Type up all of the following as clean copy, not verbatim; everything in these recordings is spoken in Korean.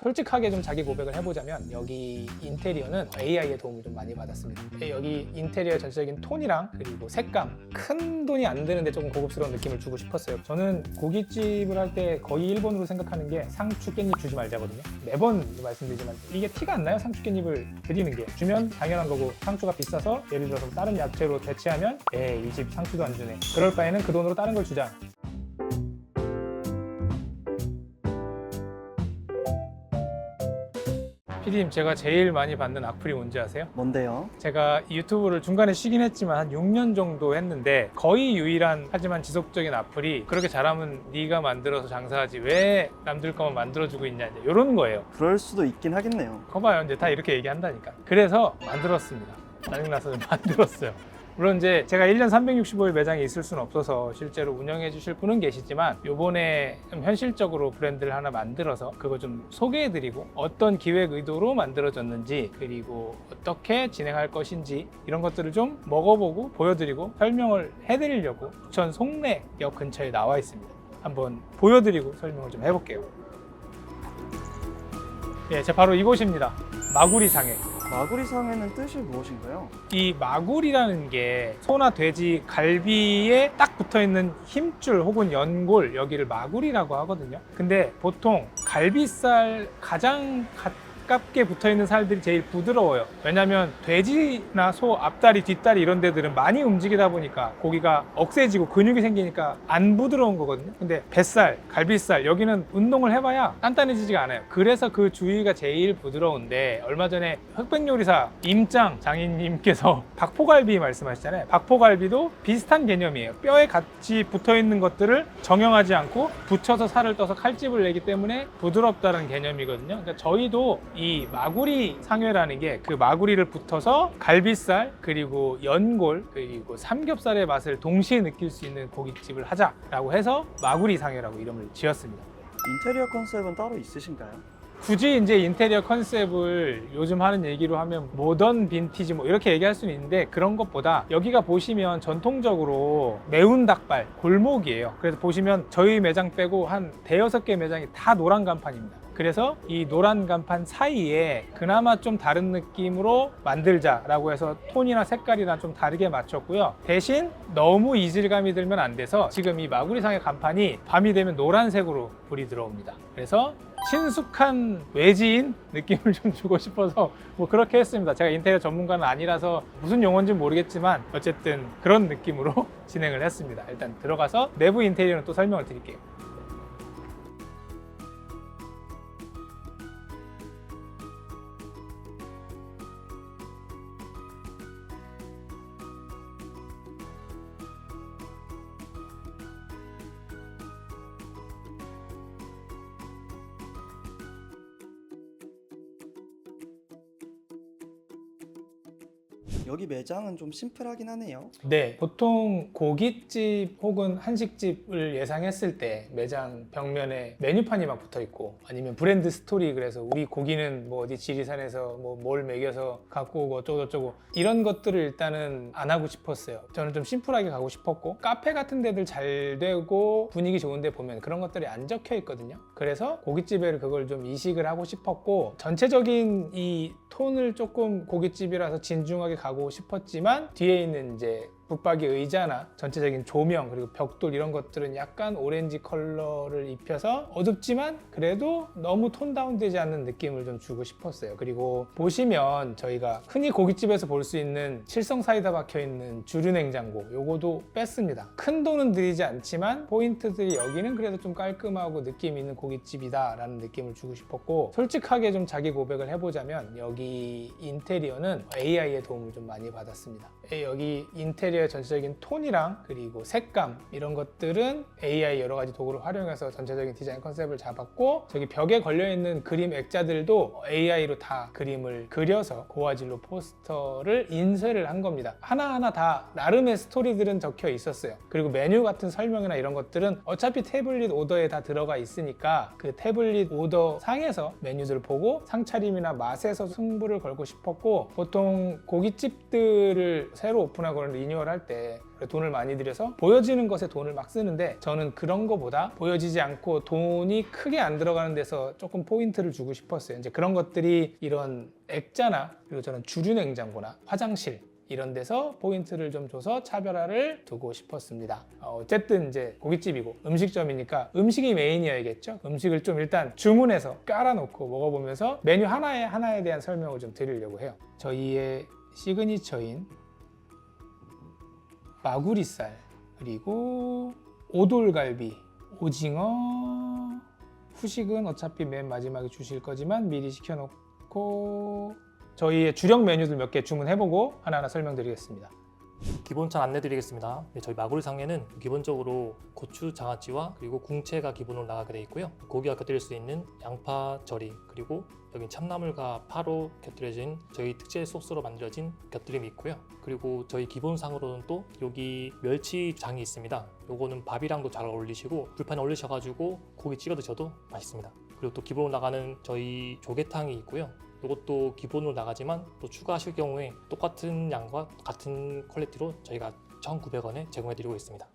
솔직하게 좀 자기 고백을 해보자면 여기 인테리어는 AI의 도움을 좀 많이 받았습니다. 여기 인테리어 전체적인 톤이랑 그리고 색감, 큰 돈이 안 드는데 조금 고급스러운 느낌을 주고 싶었어요. 저는 고깃집을 할 때 거의 1번으로 생각하는 게 상추 깻잎 주지 말자거든요. 매번 말씀드리지만 이게 티가 안 나요. 상추 깻잎을 드리는 게 주면 당연한 거고, 상추가 비싸서 예를 들어서 다른 야채로 대체하면 이 집 상추도 안 주네, 그럴 바에는 그 돈으로 다른 걸 주자. PD님, 제가 제일 많이 받는 악플이 뭔지 아세요? 뭔데요? 제가 유튜브를 중간에 쉬긴 했지만 한 6년 정도 했는데 거의 유일한 하지만 지속적인 악플이 그렇게 잘하면 네가 만들어서 장사하지 왜 남들 거만 만들어주고 있냐, 이런 거예요. 그럴 수도 있긴 하겠네요. 거봐요, 이제 다 이렇게 얘기한다니까. 그래서 만들었습니다. 짜증나서 만들었어요. 물론 이제 제가 1년 365일 매장에 있을 수는 없어서 실제로 운영해 주실 분은 계시지만, 요번에 좀 현실적으로 브랜드를 하나 만들어서 그거 좀 소개해 드리고 어떤 기획 의도로 만들어졌는지, 그리고 어떻게 진행할 것인지 이런 것들을 좀 먹어보고 보여드리고 설명을 해드리려고 부천 송내역 근처에 나와 있습니다. 한번 보여드리고 설명을 좀 해볼게요. 예, 제가 바로 이곳입니다. 마구리상해. 마구리상에는 뜻이 무엇인가요? 이 마구리라는 게 소나 돼지, 갈비에 딱 붙어있는 힘줄 혹은 연골, 여기를 마구리라고 하거든요. 근데 보통 갈비살 가장 가깝게 붙어있는 살들이 제일 부드러워요. 왜냐면 돼지나 소 앞다리, 뒷다리 이런 데들은 많이 움직이다 보니까 고기가 억세지고 근육이 생기니까 안 부드러운 거거든요. 근데 뱃살, 갈비살 여기는 운동을 해봐야 단단해지지가 않아요. 그래서 그 주위가 제일 부드러운데, 얼마 전에 흑백요리사 임장 장인님께서 박포갈비 말씀하시잖아요. 박포갈비도 비슷한 개념이에요. 뼈에 같이 붙어있는 것들을 정형하지 않고 붙여서 살을 떠서 칼집을 내기 때문에 부드럽다는 개념이거든요. 그러니까 저희도 이 마구리 상회라는 게 그 마구리를 붙어서 갈비살, 그리고 연골, 그리고 삼겹살의 맛을 동시에 느낄 수 있는 고깃집을 하자라고 해서 마구리 상회라고 이름을 지었습니다. 인테리어 컨셉은 따로 있으신가요? 굳이 이제 인테리어 컨셉을 요즘 하는 얘기로 하면 모던 빈티지 뭐 이렇게 얘기할 수는 있는데, 그런 것보다 여기가 보시면 전통적으로 매운 닭발 골목이에요. 그래서 보시면 저희 매장 빼고 한 대여섯 개 매장이 다 노란 간판입니다. 그래서 이 노란 간판 사이에 그나마 좀 다른 느낌으로 만들자라고 해서 톤이나 색깔이나 좀 다르게 맞췄고요. 대신 너무 이질감이 들면 안 돼서 지금 이 마구리상의 간판이 밤이 되면 노란색으로 불이 들어옵니다. 그래서 친숙한 외지인 느낌을 좀 주고 싶어서 뭐 그렇게 했습니다. 제가 인테리어 전문가는 아니라서 무슨 용어인지 모르겠지만 어쨌든 그런 느낌으로 진행을 했습니다. 일단 들어가서 내부 인테리어는 또 설명을 드릴게요. 여기 매장은 좀 심플하긴 하네요. 네, 보통 고깃집 혹은 한식집을 예상했을 때 매장 벽면에 메뉴판이 막 붙어 있고, 아니면 브랜드 스토리, 그래서 우리 고기는 뭐 어디 지리산에서 뭐 뭘 먹여서 갖고 오고 어쩌고저쩌고 이런 것들을 일단은 안 하고 싶었어요. 저는 좀 심플하게 가고 싶었고, 카페 같은 데들 잘 되고 분위기 좋은 데 보면 그런 것들이 안 적혀 있거든요. 그래서 고깃집에 그걸 좀 이식을 하고 싶었고, 전체적인 이 톤을 조금 고깃집이라서 진중하게 가고 싶었지만, 뒤에 있는 이제 붙박이 의자나 전체적인 조명, 그리고 벽돌 이런 것들은 약간 오렌지 컬러를 입혀서 어둡지만 그래도 너무 톤 다운되지 않는 느낌을 좀 주고 싶었어요. 그리고 보시면 저희가 흔히 고깃집에서 볼 수 있는 칠성 사이다 박혀있는 주류 냉장고, 요거도 뺐습니다. 큰 돈은 들이지 않지만 포인트들이 여기는 그래도 좀 깔끔하고 느낌 있는 고깃집이다 라는 느낌을 주고 싶었고, 솔직하게 좀 자기 고백을 해보자면 여기 인테리어는 AI의 도움을 좀 많이 받았습니다. 여기 인테리어 전체적인 톤이랑 그리고 색감 이런 것들은 AI 여러 가지 도구를 활용해서 전체적인 디자인 컨셉을 잡았고, 저기 벽에 걸려있는 그림 액자들도 AI로 다 그림을 그려서 고화질로 포스터를 인쇄를 한 겁니다. 하나하나 다 나름의 스토리들은 적혀 있었어요. 그리고 메뉴 같은 설명이나 이런 것들은 어차피 태블릿 오더에 다 들어가 있으니까 그 태블릿 오더 상에서 메뉴들을 보고 상차림이나 맛에서 승부를 걸고 싶었고, 보통 고깃집들을 새로 오픈하거나 리뉴얼 걸 할 때 돈을 많이 들여서 보여지는 것에 돈을 막 쓰는데, 저는 그런 거보다 보여지지 않고 돈이 크게 안 들어가는 데서 조금 포인트를 주고 싶었어요. 이제 그런 것들이 이런 액자나, 그리고 저는 주류 냉장고나 화장실 이런 데서 포인트를 좀 줘서 차별화를 두고 싶었습니다. 어쨌든 이제 고깃집이고 음식점이니까 음식이 메인이어야겠죠. 음식을 좀 일단 주문해서 깔아놓고 먹어보면서 메뉴 하나에 대한 설명을 좀 드리려고 해요. 저희의 시그니처인 마구리살, 그리고 오돌갈비, 오징어, 후식은 어차피 맨 마지막에 주실 거지만 미리 시켜놓고 저희의 주력 메뉴들 몇 개 주문해보고 하나하나 설명드리겠습니다. 기본차 안내드리겠습니다. 네, 저희 마구리상에는 기본적으로 고추, 장아찌와 그리고 궁채가 기본으로 나가게 되어 있고요. 고기가 곁들일 수 있는 양파 절이, 그리고 여기 참나물과 파로 곁들여진 저희 특제 소스로 만들어진 곁들임이 있고요. 그리고 저희 기본상으로는 또 여기 멸치장이 있습니다. 요거는 밥이랑도 잘 어울리시고 불판에 올리셔가지고 고기 찍어 드셔도 맛있습니다. 그리고 또 기본으로 나가는 저희 조개탕이 있고요. 이것도 기본으로 나가지만 또 추가하실 경우에 똑같은 양과 같은 퀄리티로 저희가 1,900원에 제공해드리고 있습니다.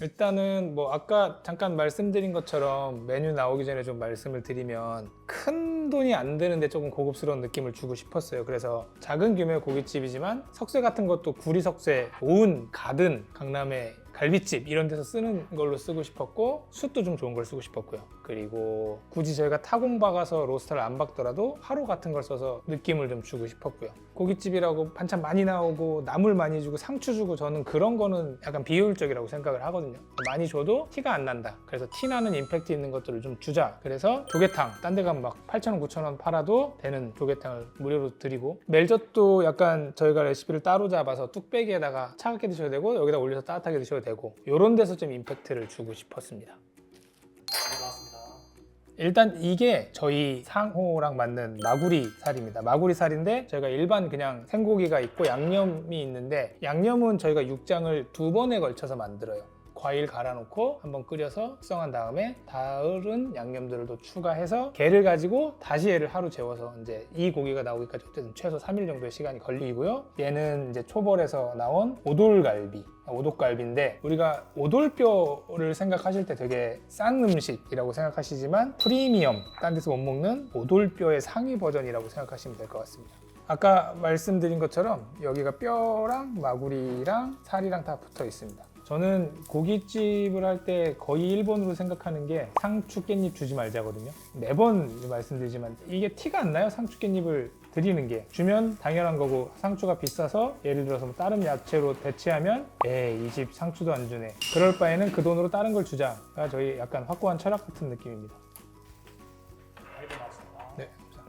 일단은 뭐 아까 잠깐 말씀드린 것처럼 메뉴 나오기 전에 좀 말씀을 드리면, 큰 돈이 안 드는데 조금 고급스러운 느낌을 주고 싶었어요. 그래서 작은 규모의 고깃집이지만 석쇠 같은 것도 구리 석쇠, 오은, 가든, 강남의 갈비집 이런 데서 쓰는 걸로 쓰고 싶었고, 숯도 좀 좋은 걸 쓰고 싶었고요. 그리고 굳이 저희가 타공 박아서 로스터를 안 박더라도 화로 같은 걸 써서 느낌을 좀 주고 싶었고요. 고깃집이라고 반찬 많이 나오고 나물 많이 주고 상추 주고, 저는 그런 거는 약간 비효율적이라고 생각을 하거든요. 많이 줘도 티가 안 난다. 그래서 티 나는 임팩트 있는 것들을 좀 주자. 그래서 조개탕, 딴 데 가면 막 8,000원, 9,000원 팔아도 되는 조개탕을 무료로 드리고, 멜젓도 약간 저희가 레시피를 따로 잡아서 뚝배기에다가 차갑게 드셔도 되고 여기다 올려서 따뜻하게 드셔도 되고, 이런 데서 좀 임팩트를 주고 싶었습니다. 일단 이게 저희 상호랑 맞는 마구리 살입니다. 마구리 살인데 저희가 일반 그냥 생고기가 있고 양념이 있는데, 양념은 저희가 육장을 2번에 걸쳐서 만들어요. 과일 갈아놓고 한번 끓여서 숙성한 다음에 다른 양념들을 또 추가해서 게를 가지고 다시 얘를 하루 재워서 이제 이 고기가 나오기까지 어쨌든 최소 3일 정도의 시간이 걸리고요. 얘는 이제 초벌에서 나온 오돌갈비, 오돌갈비인데, 우리가 오돌뼈를 생각하실 때 되게 싼 음식이라고 생각하시지만 프리미엄, 딴 데서 못 먹는 오돌뼈의 상위 버전이라고 생각하시면 될 것 같습니다. 아까 말씀드린 것처럼 여기가 뼈랑 마구리랑 살이랑 다 붙어 있습니다. 저는 고깃집을 할 때 거의 1번으로 생각하는 게 상추 깻잎 주지 말자거든요. 매번 말씀드리지만 이게 티가 안 나요. 상추 깻잎을 드리는 게, 주면 당연한 거고, 상추가 비싸서 예를 들어서 뭐 다른 야채로 대체하면 이 집 상추도 안 주네, 그럴 바에는 그 돈으로 다른 걸 주자가 저희 약간 확고한 철학 같은 느낌입니다. 네, 감사합니다.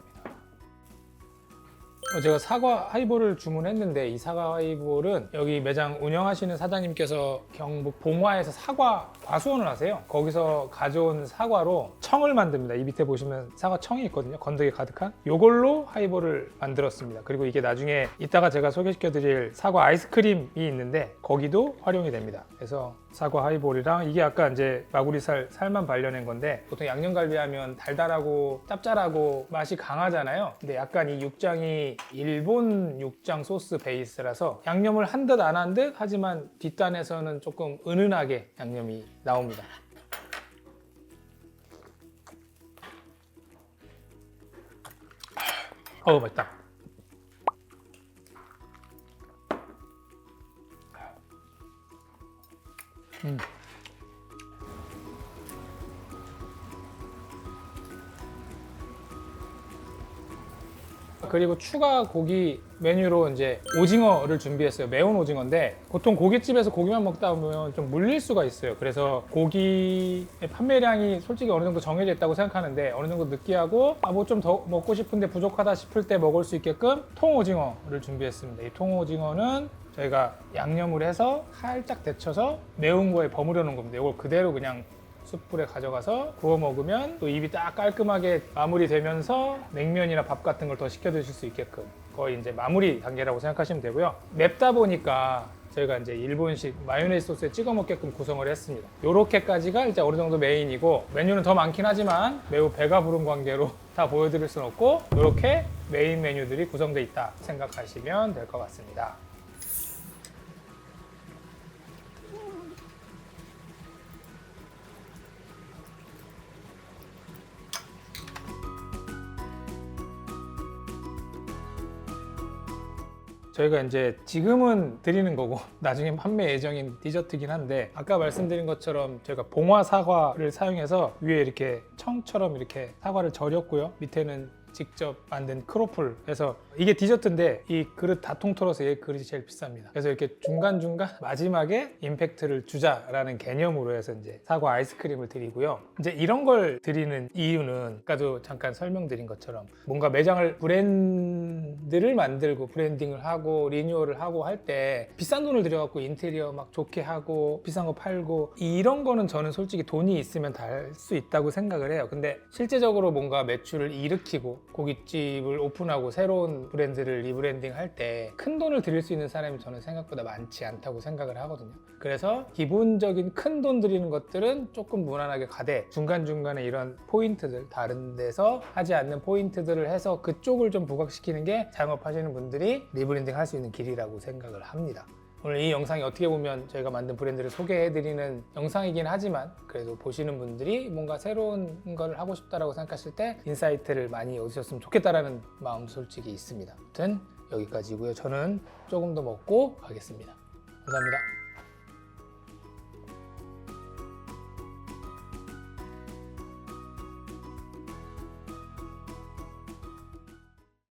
제가 사과 하이볼을 주문했는데, 이 사과 하이볼은 여기 매장 운영하시는 사장님께서 경북 봉화에서 사과 과수원을 하세요. 거기서 가져온 사과로 청을 만듭니다. 이 밑에 보시면 사과 청이 있거든요. 건더기 가득한. 이걸로 하이볼을 만들었습니다. 그리고 이게 나중에 이따가 제가 소개시켜 드릴 사과 아이스크림이 있는데 거기도 활용이 됩니다. 그래서 사과 하이볼이랑, 이게 아까 이제 마구리살 살만 발려낸 건데, 보통 양념갈비 하면 달달하고 짭짤하고 맛이 강하잖아요. 근데 약간 이 육장이 일본 육장 소스 베이스라서 양념을 한 듯 안 한 듯 하지만 뒷단에서는 조금 은은하게 양념이 나옵니다. 맛있다. 그리고 추가 고기 메뉴로 이제 오징어를 준비했어요. 매운 오징어인데, 보통 고깃집에서 고기만 먹다 보면 좀 물릴 수가 있어요. 그래서 고기의 판매량이 솔직히 어느 정도 정해져 있다고 생각하는데, 어느 정도 느끼하고 뭐 좀 더 먹고 싶은데 부족하다 싶을 때 먹을 수 있게끔 통오징어를 준비했습니다. 이 통오징어는 저희가 양념을 해서 살짝 데쳐서 매운 거에 버무려 놓은 겁니다. 이걸 그대로 그냥 숯불에 가져가서 구워 먹으면 또 입이 딱 깔끔하게 마무리되면서 냉면이나 밥 같은 걸 더 시켜 드실 수 있게끔 거의 이제 마무리 단계라고 생각하시면 되고요. 맵다 보니까 저희가 이제 일본식 마요네즈 소스에 찍어 먹게끔 구성을 했습니다. 요렇게까지가 이제 어느 정도 메인이고, 메뉴는 더 많긴 하지만 매우 배가 부른 관계로 다 보여드릴 수는 없고, 이렇게 메인 메뉴들이 구성되어 있다 생각하시면 될 것 같습니다. 저희가 이제 지금은 드리는 거고 나중에 판매 예정인 디저트긴 한데, 아까 말씀드린 것처럼 저희가 봉화 사과를 사용해서 위에 이렇게 청처럼 이렇게 사과를 절였고요. 밑에는 직접 만든 크로플 해서 이게 디저트인데, 이 그릇 다 통틀어서 이 그릇이 제일 비쌉니다. 그래서 이렇게 중간중간 마지막에 임팩트를 주자라는 개념으로 해서 이제 사과 아이스크림을 드리고요. 이제 이런 걸 드리는 이유는 아까도 잠깐 설명드린 것처럼 뭔가 매장을 브랜드를 만들고 브랜딩을 하고 리뉴얼을 하고 할 때 비싼 돈을 들여갖고 인테리어 막 좋게 하고 비싼 거 팔고 이런 거는 저는 솔직히 돈이 있으면 다 할 수 있다고 생각을 해요. 근데 실제적으로 뭔가 매출을 일으키고 고깃집을 오픈하고 새로운 브랜드를 리브랜딩 할 때 큰 돈을 들일 수 있는 사람이 저는 생각보다 많지 않다고 생각을 하거든요. 그래서 기본적인 큰 돈 들이는 것들은 조금 무난하게 가되, 중간중간에 이런 포인트들, 다른 데서 하지 않는 포인트들을 해서 그쪽을 좀 부각시키는 게 창업하시는 분들이 리브랜딩 할 수 있는 길이라고 생각을 합니다. 오늘 이 영상이 어떻게 보면 저희가 만든 브랜드를 소개해드리는 영상이긴 하지만, 그래도 보시는 분들이 뭔가 새로운 걸 하고 싶다라고 생각하실 때 인사이트를 많이 얻으셨으면 좋겠다라는 마음도 솔직히 있습니다. 아무튼 여기까지고요. 저는 조금 더 먹고 가겠습니다. 감사합니다.